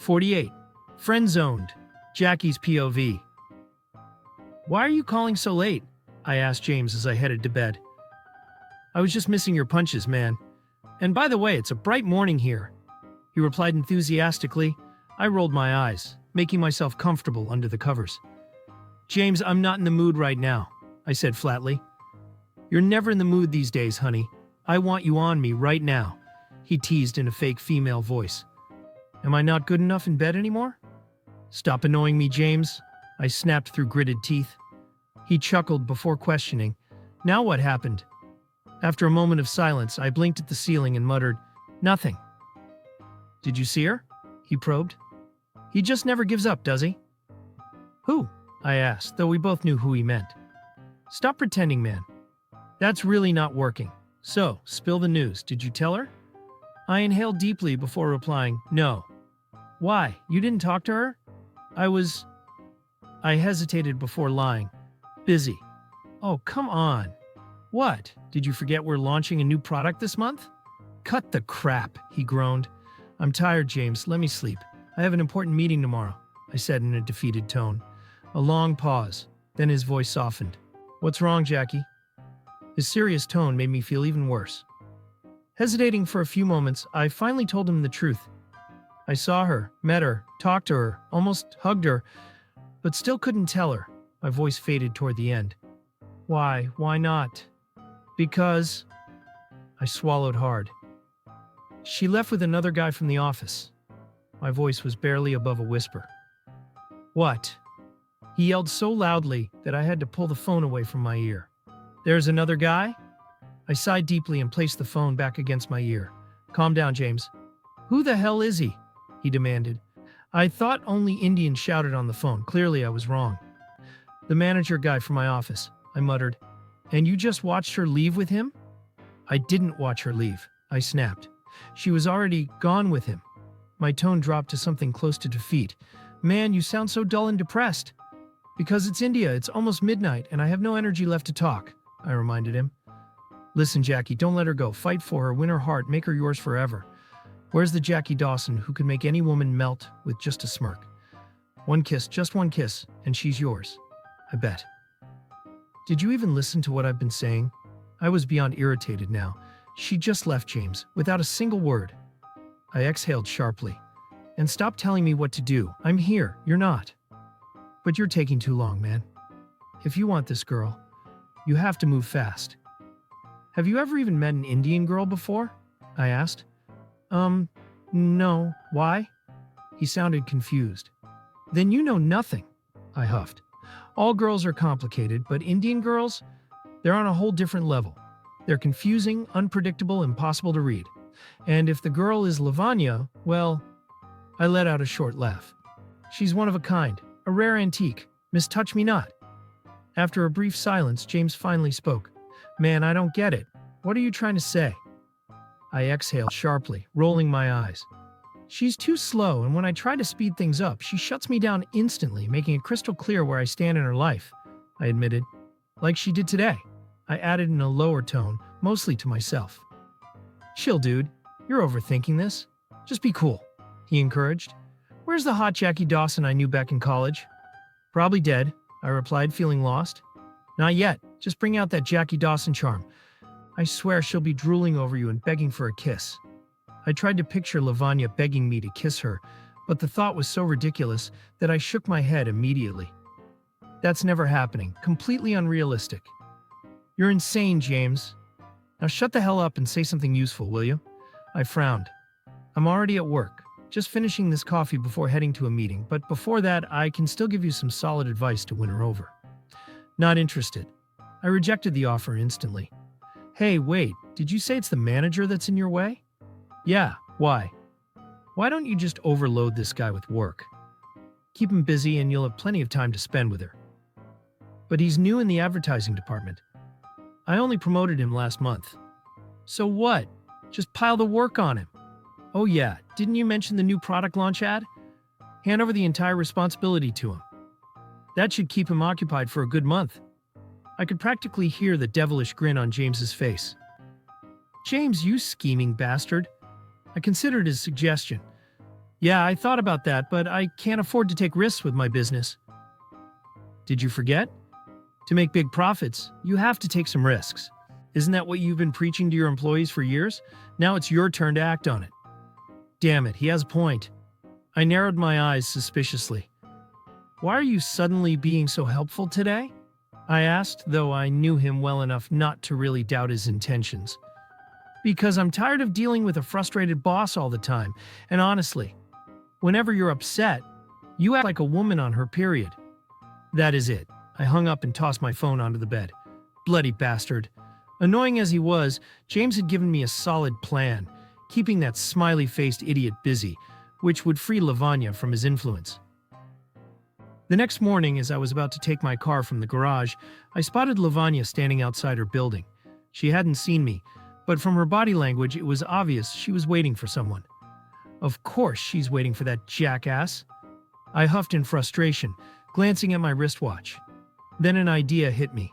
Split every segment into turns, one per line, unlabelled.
48. Friend-zoned. Jackie's POV. Why are you calling so late? I asked James as I headed to bed. I was just missing your punches, man. And by the way, it's a bright morning here. He replied enthusiastically. I rolled my eyes, making myself comfortable under the covers. James, I'm not in the mood right now, I said flatly. You're never in the mood these days, honey. I want you on me right now, he teased in a fake female voice. Am I not good enough in bed anymore? Stop annoying me, James, I snapped through gritted teeth. He chuckled before questioning. Now what happened? After a moment of silence, I blinked at the ceiling and muttered, Nothing. Did you see her? He probed. He just never gives up, does he? Who? I asked, though we both knew who he meant. Stop pretending, man. That's really not working. So, spill the news. Did you tell her? I inhaled deeply before replying, No. Why? You didn't talk to her? I hesitated before lying. Busy. Oh, come on. What? Did you forget we're launching a new product this month? Cut the crap, he groaned. I'm tired, James. Let me sleep. I have an important meeting tomorrow, I said in a defeated tone. A long pause. Then his voice softened. What's wrong, Jackie? His serious tone made me feel even worse. Hesitating for a few moments, I finally told him the truth. I saw her, met her, talked to her, almost hugged her, but still couldn't tell her. My voice faded toward the end. Why? Why not? Because... I swallowed hard. She left with another guy from the office. My voice was barely above a whisper. What? He yelled so loudly that I had to pull the phone away from my ear. There's another guy? I sighed deeply and placed the phone back against my ear. Calm down, James. Who the hell is he? He demanded. I thought only Indians shouted on the phone. Clearly I was wrong. The manager guy from my office, I muttered. And you just watched her leave with him? I didn't watch her leave, I snapped. She was already gone with him. My tone dropped to something close to defeat. Man, you sound so dull and depressed. Because it's India, it's almost midnight, and I have no energy left to talk, I reminded him. Listen, Jackie, don't let her go. Fight for her, win her heart, make her yours forever. Where's the Jackie Dawson who could make any woman melt with just a smirk? One kiss, just one kiss, and she's yours. I bet. Did you even listen to what I've been saying? I was beyond irritated now. She just left, James, without a single word. I exhaled sharply. And stop telling me what to do. I'm here, you're not. But you're taking too long, man. If you want this girl, you have to move fast. Have you ever even met an Indian girl before? I asked. No. Why? He sounded confused. Then you know nothing, I huffed. All girls are complicated, but Indian girls, they're on a whole different level. They're confusing, unpredictable, impossible to read. And if the girl is Lavanya, well, I let out a short laugh. She's one of a kind, a rare antique, Miss Touch Me Not. After a brief silence, James finally spoke. Man, I don't get it. What are you trying to say? I exhaled sharply, rolling my eyes. She's too slow, and when I try to speed things up, she shuts me down instantly, making it crystal clear where I stand in her life, I admitted. Like she did today, I added in a lower tone, mostly to myself. Chill, dude. You're overthinking this. Just be cool, he encouraged. Where's the hot Jackie Dawson I knew back in college? Probably dead, I replied, feeling lost. Not yet. Just bring out that Jackie Dawson charm. I swear she'll be drooling over you and begging for a kiss. I tried to picture Lavanya begging me to kiss her, but the thought was so ridiculous that I shook my head immediately. That's never happening. Completely unrealistic. You're insane, James. Now shut the hell up and say something useful, will you? I frowned. I'm already at work, just finishing this coffee before heading to a meeting, but before that, I can still give you some solid advice to win her over. Not interested. I rejected the offer instantly. Hey, wait, did you say it's the manager that's in your way? Yeah, why? Why don't you just overload this guy with work? Keep him busy and you'll have plenty of time to spend with her. But he's new in the advertising department. I only promoted him last month. So what? Just pile the work on him. Oh yeah, didn't you mention the new product launch ad? Hand over the entire responsibility to him. That should keep him occupied for a good month. I could practically hear the devilish grin on James's face. James, you scheming bastard. I considered his suggestion. Yeah, I thought about that, but I can't afford to take risks with my business. Did you forget? To make big profits, you have to take some risks. Isn't that what you've been preaching to your employees for years? Now it's your turn to act on it. Damn it, he has a point. I narrowed my eyes suspiciously. Why are you suddenly being so helpful today? I asked, though I knew him well enough not to really doubt his intentions. Because I'm tired of dealing with a frustrated boss all the time, and honestly, whenever you're upset, you act like a woman on her period. That is it. I hung up and tossed my phone onto the bed. Bloody bastard. Annoying as he was, James had given me a solid plan, keeping that smiley-faced idiot busy, which would free Lavanya from his influence. The next morning, as I was about to take my car from the garage, I spotted Lavanya standing outside her building. She hadn't seen me, but from her body language, it was obvious she was waiting for someone. Of course she's waiting for that jackass. I huffed in frustration, glancing at my wristwatch. Then an idea hit me.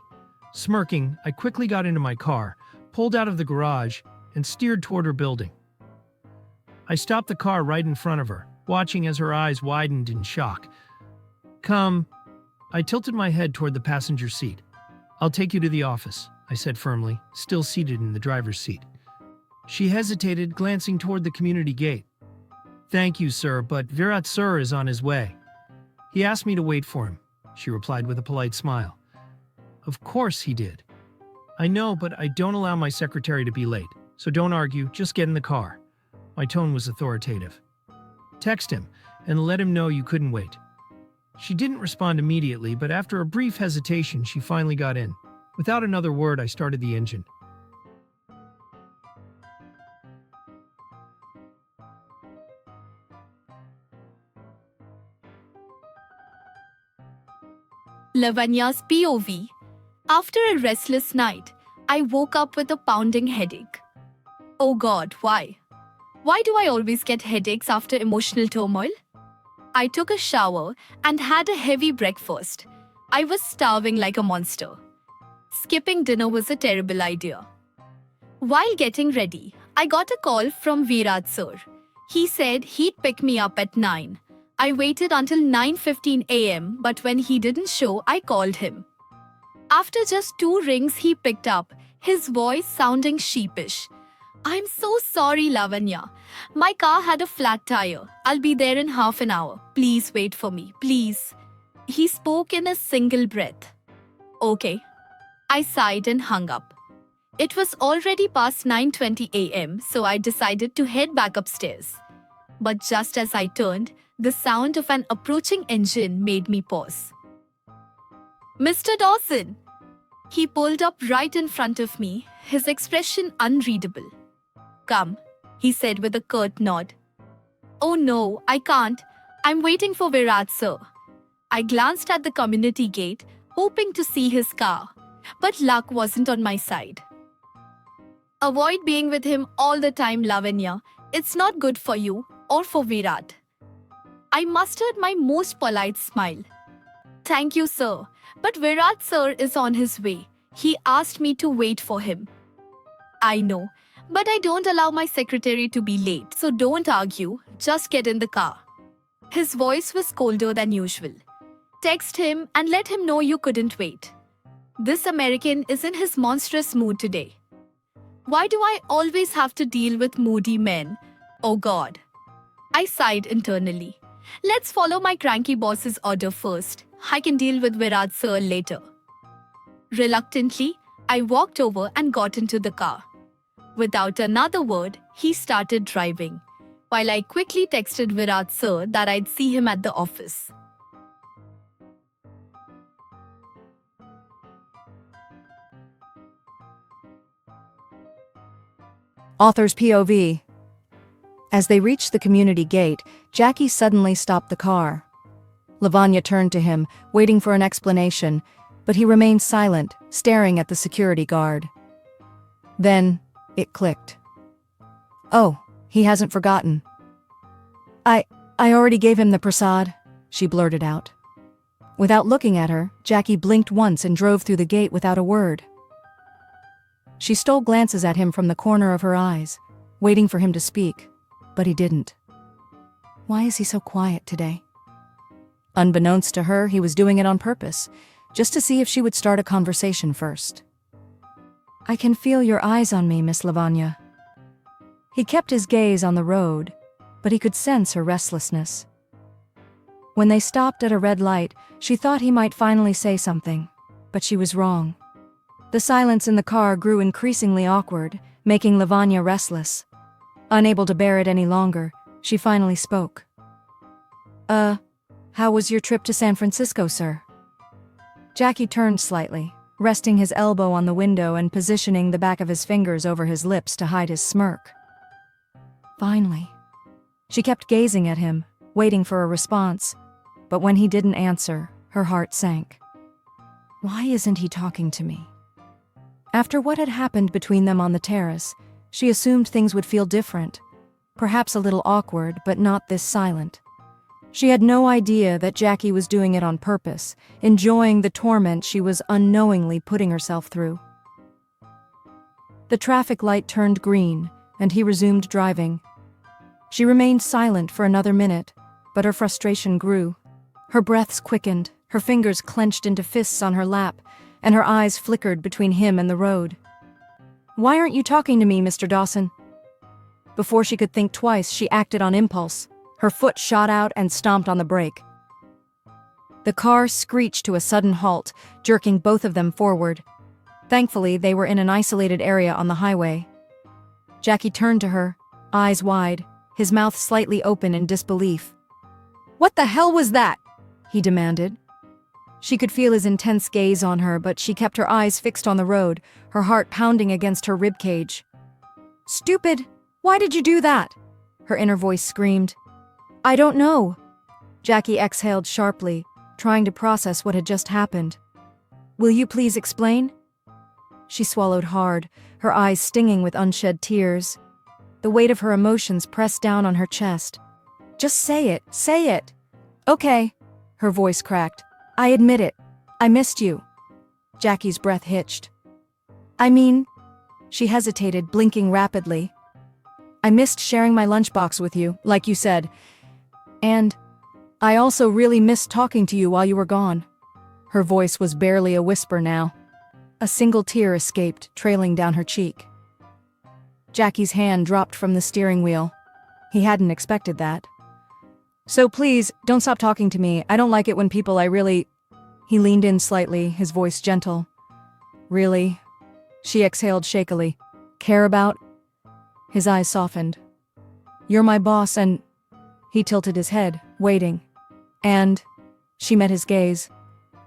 Smirking, I quickly got into my car, pulled out of the garage, and steered toward her building. I stopped the car right in front of her, watching as her eyes widened in shock. Come. I tilted my head toward the passenger seat. I'll take you to the office, I said firmly, still seated in the driver's seat. She hesitated, glancing toward the community gate. Thank you, sir, but Virat sir is on his way. He asked me to wait for him, she replied with a polite smile. Of course he did. I know, but I don't allow my secretary to be late, so don't argue, just get in the car. My tone was authoritative. Text him, and let him know you couldn't wait. She didn't respond immediately, but after a brief hesitation, she finally got in. Without another word, I started the engine.
Lavanya's POV. After a restless night, I woke up with a pounding headache. Oh God, why? Why do I always get headaches after emotional turmoil? I took a shower and had a heavy breakfast. I was starving like a monster. Skipping dinner was a terrible idea. While getting ready, I got a call from Virat sir. He said he'd pick me up at 9. I waited until 9:15 a.m., but when he didn't show, I called him. After just 2 rings, he picked up, his voice sounding sheepish. I'm so sorry, Lavanya. My car had a flat tire. I'll be there in half an hour. Please wait for me, please. He spoke in a single breath. Okay. I sighed and hung up. It was already past 9:20 a.m., so I decided to head back upstairs. But just as I turned, the sound of an approaching engine made me pause. Mr. Dawson! He pulled up right in front of me, his expression unreadable. Come, he said with a curt nod. Oh no, I can't. I'm waiting for Virat sir. I glanced at the community gate, hoping to see his car, but luck wasn't on my side. Avoid being with him all the time, Lavanya. It's not good for you or for Virat. I mustered my most polite smile. Thank you, sir, but Virat sir is on his way. He asked me to wait for him. I know, but I don't allow my secretary to be late, so don't argue, just get in the car. His voice was colder than usual. Text him and let him know you couldn't wait. This American is in his monstrous mood today. Why do I always have to deal with moody men? Oh God. I sighed internally. Let's follow my cranky boss's order first. I can deal with Virat sir later. Reluctantly, I walked over and got into the car. Without another word, he started driving, while I quickly texted Virat sir that I'd see him at the office.
Author's POV. As they reached the community gate, Jackie suddenly stopped the car. Lavanya turned to him, waiting for an explanation, but he remained silent, staring at the security guard. Then, it clicked. Oh, he hasn't forgotten. I already gave him the prasad, she blurted out. Without looking at her, Jackie blinked once and drove through the gate without a word. She stole glances at him from the corner of her eyes, waiting for him to speak, but he didn't. Why is he so quiet today? Unbeknownst to her, he was doing it on purpose, just to see if she would start a conversation first. I can feel your eyes on me, Miss Lavanya. He kept his gaze on the road, but he could sense her restlessness. When they stopped at a red light, she thought he might finally say something, but she was wrong. The silence in the car grew increasingly awkward, making Lavanya restless. Unable to bear it any longer, she finally spoke. How was your trip to San Francisco, sir? Jackie turned slightly, resting his elbow on the window and positioning the back of his fingers over his lips to hide his smirk. Finally. She kept gazing at him, waiting for a response, but when he didn't answer, her heart sank. Why isn't he talking to me? After what had happened between them on the terrace, she assumed things would feel different, perhaps a little awkward, but not this silent. She had no idea that Jackie was doing it on purpose, enjoying the torment she was unknowingly putting herself through. The traffic light turned green, and he resumed driving. She remained silent for another minute, but her frustration grew. Her breaths quickened, her fingers clenched into fists on her lap, and her eyes flickered between him and the road. Why aren't you talking to me, Mr. Dawson? Before she could think twice, she acted on impulse. Her foot shot out and stomped on the brake. The car screeched to a sudden halt, jerking both of them forward. Thankfully, they were in an isolated area on the highway. Jackie turned to her, eyes wide, his mouth slightly open in disbelief. "What the hell was that?" he demanded. She could feel his intense gaze on her, but she kept her eyes fixed on the road, her heart pounding against her ribcage. "Stupid! Why did you do that?" her inner voice screamed. "I don't know." Jackie exhaled sharply, trying to process what had just happened. "Will you please explain?" She swallowed hard, her eyes stinging with unshed tears. The weight of her emotions pressed down on her chest. "Just say it, say it." "Okay," her voice cracked. "I admit it. I missed you." Jackie's breath hitched. "I mean," she hesitated, blinking rapidly. "I missed sharing my lunchbox with you, like you said. And I also really missed talking to you while you were gone." Her voice was barely a whisper now. A single tear escaped, trailing down her cheek. Jackie's hand dropped from the steering wheel. He hadn't expected that. "So please, don't stop talking to me. I don't like it when people I really—" He leaned in slightly, his voice gentle. "Really?" She exhaled shakily. "Care about?" His eyes softened. "You're my boss and—" He tilted his head, waiting. "And—" She met his gaze.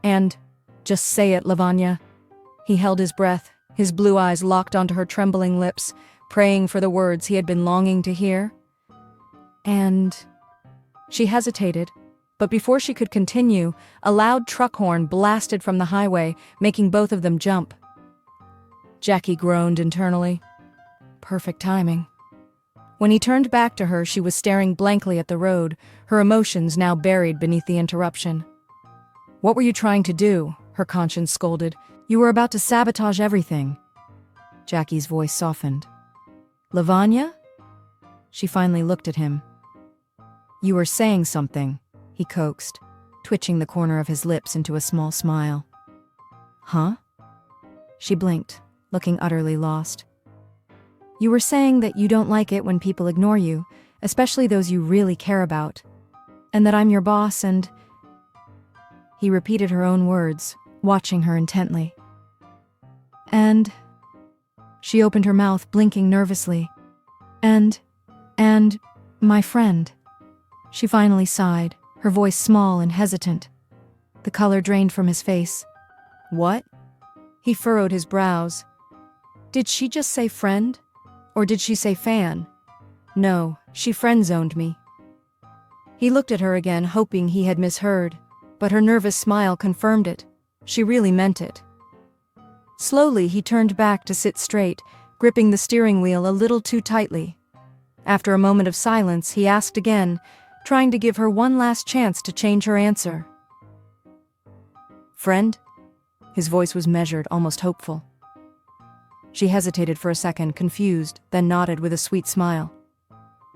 "And— just say it, Lavanya." He held his breath, his blue eyes locked onto her trembling lips, praying for the words he had been longing to hear. "And—" She hesitated, but before she could continue, a loud truck horn blasted from the highway, making both of them jump. Jackie groaned internally. Perfect timing. When he turned back to her, she was staring blankly at the road, her emotions now buried beneath the interruption. "What were you trying to do?" her conscience scolded. "You were about to sabotage everything." Jackie's voice softened. "Lavanya?" She finally looked at him. "You were saying something," he coaxed, twitching the corner of his lips into a small smile. "Huh?" She blinked, looking utterly lost. "You were saying that you don't like it when people ignore you, especially those you really care about. And that I'm your boss and—" He repeated her own words, watching her intently. "And—" She opened her mouth, blinking nervously. And my friend." She finally sighed, her voice small and hesitant. The color drained from his face. "What?" He furrowed his brows. Did she just say friend? Or did she say fan? No, she friend-zoned me. He looked at her again, hoping he had misheard, but her nervous smile confirmed it. She really meant it. Slowly, he turned back to sit straight, gripping the steering wheel a little too tightly. After a moment of silence, he asked again, trying to give her one last chance to change her answer. "Friend?" His voice was measured, almost hopeful. She hesitated for a second, confused, then nodded with a sweet smile.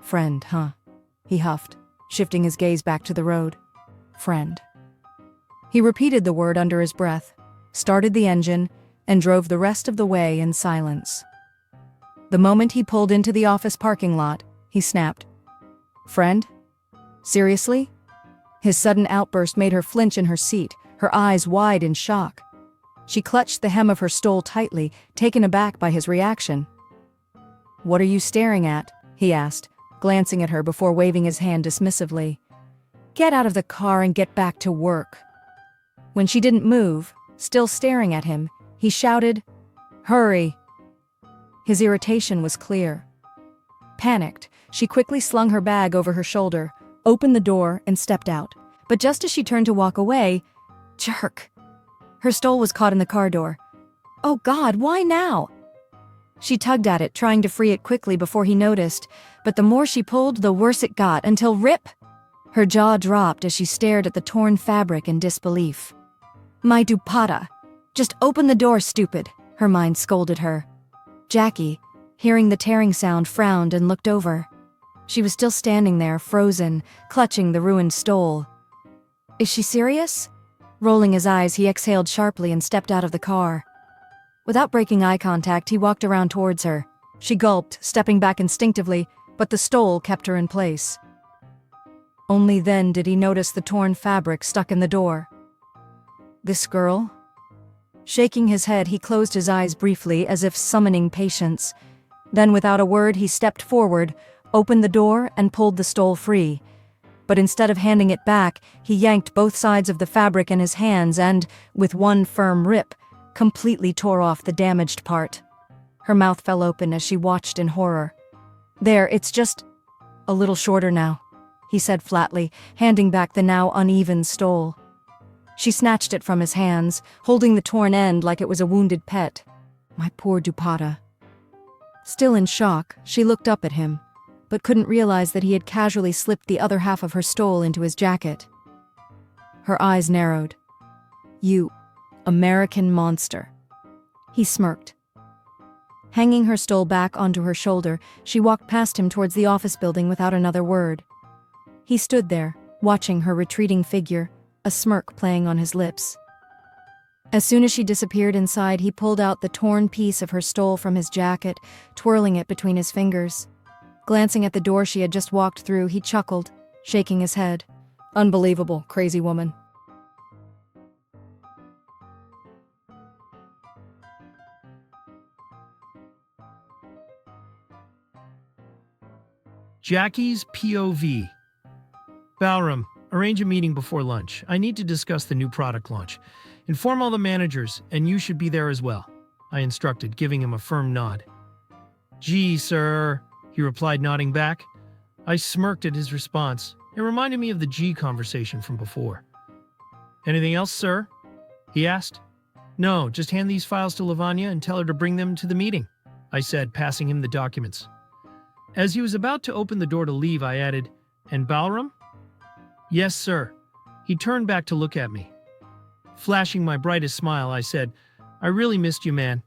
"Friend, huh?" he huffed, shifting his gaze back to the road. Friend. He repeated the word under his breath, started the engine, and drove the rest of the way in silence. The moment he pulled into the office parking lot, he snapped. Friend? Seriously? His sudden outburst made her flinch in her seat, her eyes wide in shock. She clutched the hem of her stole tightly, taken aback by his reaction. What are you staring at? He asked, glancing at her before waving his hand dismissively. Get out of the car and get back to work. When she didn't move, still staring at him, he shouted, Hurry! His irritation was clear. Panicked, she quickly slung her bag over her shoulder, opened the door, and stepped out. But just as she turned to walk away, jerk! Her stole was caught in the car door. Oh God, why now? She tugged at it, trying to free it quickly before he noticed, but the more she pulled, the worse it got, until rip! Her jaw dropped as she stared at the torn fabric in disbelief. My dupatta! Just open the door, stupid! Her mind scolded her. Jackie, hearing the tearing sound, frowned and looked over. She was still standing there, frozen, clutching the ruined stole. Is she serious? Rolling his eyes, he exhaled sharply and stepped out of the car. Without breaking eye contact, he walked around towards her. She gulped, stepping back instinctively, but the stole kept her in place. Only then did he notice the torn fabric stuck in the door. This girl? Shaking his head, he closed his eyes briefly, as if summoning patience. Then, without a word, he stepped forward, opened the door, and pulled the stole free. But instead of handing it back, he yanked both sides of the fabric in his hands and, with one firm rip, completely tore off the damaged part. Her mouth fell open as she watched in horror. There, it's just a little shorter now, he said flatly, handing back the now uneven stole. She snatched it from his hands, holding the torn end like it was a wounded pet. My poor dupatta. Still in shock, she looked up at him, but couldn't realize that he had casually slipped the other half of her stole into his jacket. Her eyes narrowed. You American monster. He smirked. Hanging her stole back onto her shoulder, she walked past him towards the office building without another word. He stood there, watching her retreating figure, a smirk playing on his lips. As soon as she disappeared inside, he pulled out the torn piece of her stole from his jacket, twirling it between his fingers. Glancing at the door she had just walked through, he chuckled, shaking his head. Unbelievable, crazy woman.
Jackie's POV. Balram, arrange a meeting before lunch. I need to discuss the new product launch. Inform all the managers, and you should be there as well, I instructed, giving him a firm nod. Gee, sir, he replied, nodding back. I smirked at his response. It reminded me of the G conversation from before. Anything else, sir? He asked. No, just hand these files to Lavanya and tell her to bring them to the meeting, I said, passing him the documents. As he was about to open the door to leave, I added, And Balram? Yes, sir. He turned back to look at me. Flashing my brightest smile, I said, I really missed you, man.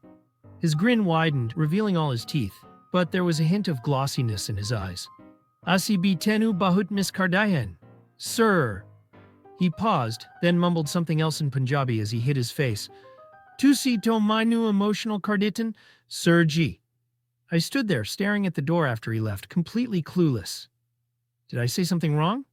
His grin widened, revealing all his teeth, but there was a hint of glossiness in his eyes. Asi bitenu bahut miskardayan. Sir. He paused, then mumbled something else in Punjabi as he hid his face. Tusi to mainu emotional karditan, Sir Ji. I stood there, staring at the door after he left, completely clueless. Did I say something wrong?